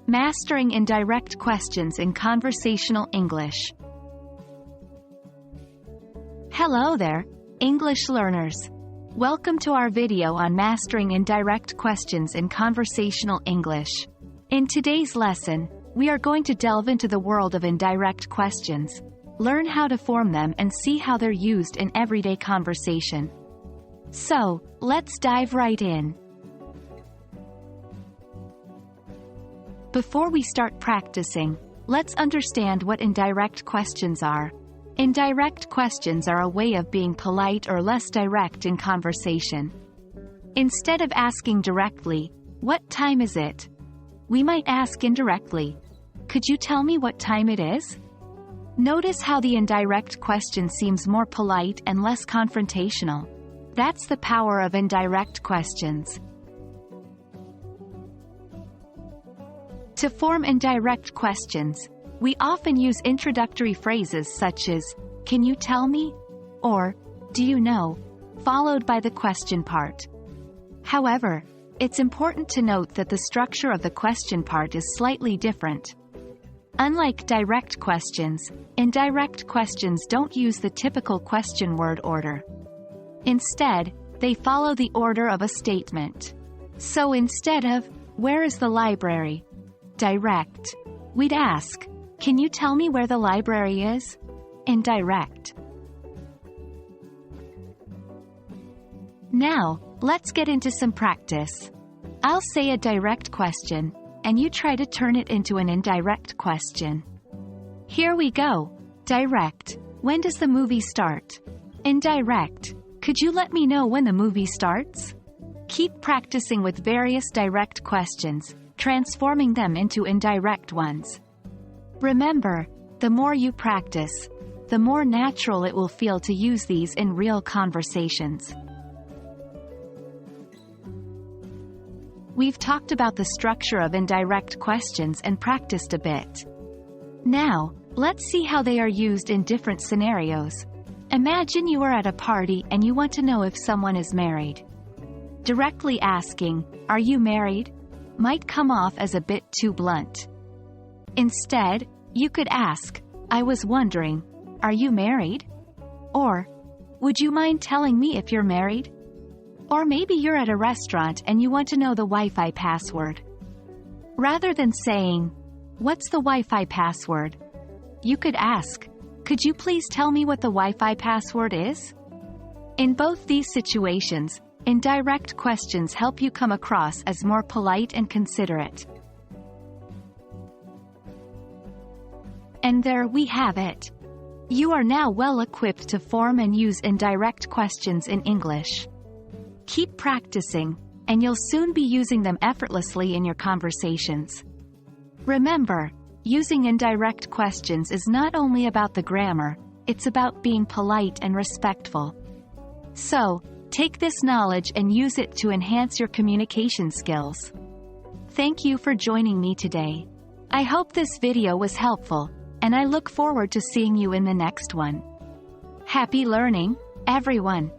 Mastering Indirect Questions in Conversational English. Hello there, English learners. Welcome to our video on Mastering Indirect Questions in Conversational English. In today's lesson, we are going to delve into the world of indirect questions, learn how to form them and see how they're used in everyday conversation. So, let's dive right in. Before we start practicing, let's understand what indirect questions are. Indirect questions are a way of being polite or less direct in conversation. Instead of asking directly, "What time is it?" we might ask indirectly, "Could you tell me what time it is?" Notice how the indirect question seems more polite and less confrontational. That's the power of indirect questions. To form indirect questions, we often use introductory phrases such as, "Can you tell me?" or "Do you know?" followed by the question part. However, it's important to note that the structure of the question part is slightly different. Unlike direct questions, indirect questions don't use the typical question word order. Instead, they follow the order of a statement. So instead of, "Where is the library?" direct, we'd ask, "Can you tell me where the library is?" indirect. Now, let's get into some practice. I'll say a direct question, and you try to turn it into an indirect question. Here we go. Direct: When does the movie start? Indirect: Could you let me know when the movie starts? Keep practicing with various direct questions, transforming them into indirect ones. Remember, the more you practice, the more natural it will feel to use these in real conversations. We've talked about the structure of indirect questions and practiced a bit. Now, let's see how they are used in different scenarios. Imagine you are at a party and you want to know if someone is married. Directly asking, "Are you married?" might come off as a bit too blunt. Instead, you could ask, "I was wondering, are you married?" Or, "Would you mind telling me if you're married?" Or maybe you're at a restaurant and you want to know the Wi-Fi password. Rather than saying, "What's the Wi-Fi password?" you could ask, "Could you please tell me what the Wi-Fi password is?" In both these situations, indirect questions help you come across as more polite and considerate. And there we have it. You are now well equipped to form and use indirect questions in English. Keep practicing, and you'll soon be using them effortlessly in your conversations. Remember, using indirect questions is not only about the grammar, it's about being polite and respectful. So, take this knowledge and use it to enhance your communication skills. Thank you for joining me today. I hope this video was helpful, and I look forward to seeing you in the next one. Happy learning, everyone!